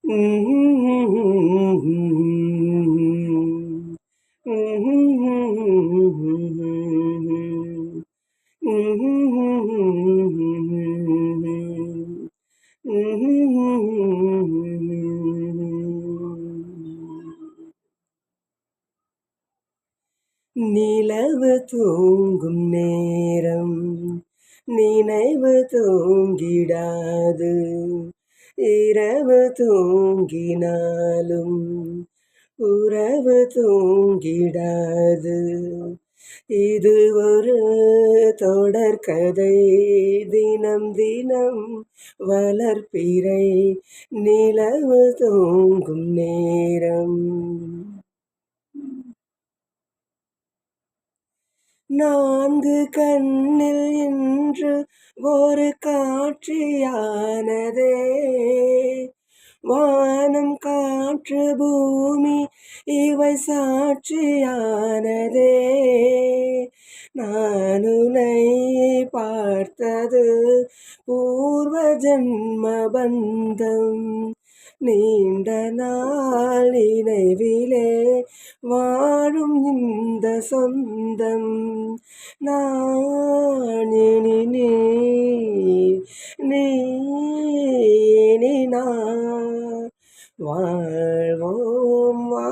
நிலவு தூங்கும் நேரம் நினைவு தூங்கிடாது. இரவு தூங்கினாலும் உறவு தூங்கிடாது. இது ஒரு தொடர்கதை, தினம் தினம் வளர்பிறை நிலவு தூங்கும் நேரம். நான்கு கண்ணில் இன்று ஒரு காட்சியானதே. வானம் காற்று பூமி இவை சாட்சியானதே. நான் உன்னை பார்த்தது பூர்வ ஜன்ம பந்தம். நீண்ட நாள் நினைவிலே வாழும் இந்த சொந்தம். நான் இனி நீ நான் வாழ்வோம் வா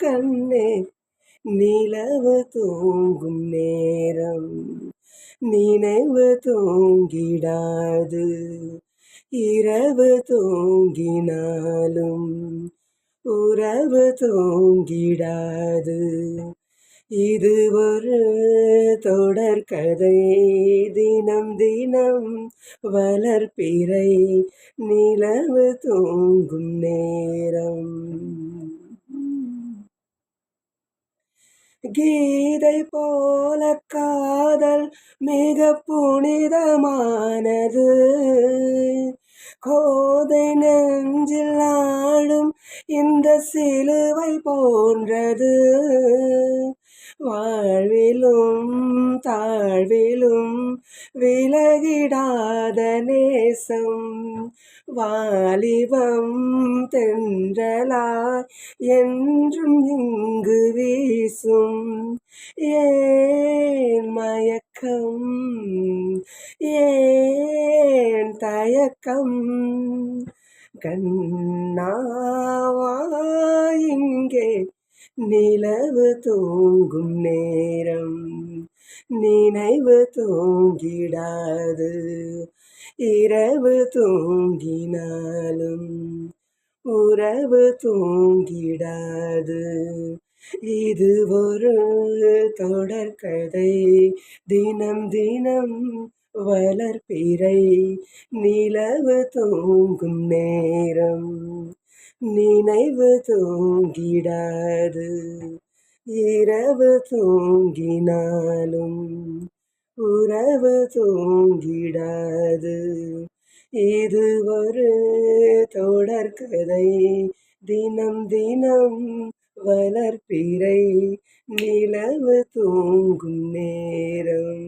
கண்ணே. நிலவு தூங்கும் நேரம் நினைவு தூங்கிடாது. இரவு தூங்கினாலும் உறவு தூங்கிடாது. இது ஒரு தொடர்கதை, தினம் தினம் வளர்பிறை நிலவு தூங்கும் நேரம். கீதை போல காதல் மிக புனிதமானது. கோதை நெஞ்சில் ஆடும் இந்த சிலுவை போன்றது. வாழ்விலும் தாழ்விலும் விலகிடாத நேசம். வாலிபம் தென்றலாய் என்றும் இங்கு வீசும். ஏன் மயக்கம், ஏன் தயக்கம், கண்ணாவா இங்கே. நிலவு தூங்கும் நேரம் நினைவு தூங்கிடாது. இரவு தூங்கினாலும் உறவு தூங்கிடாது. இது ஒரு தொடர்கதை, தினம் தினம் வளர்பிறை நிலவு தூங்கும் நேரம் நினைவு தூங்கிடாது. இரவு தூங்கினாலும் உறவு தூங்கிடாது. இது ஒரு தொடர்கதை, தினம் தினம் வளர்பிறை நிலவு தூங்கும் நேரம்.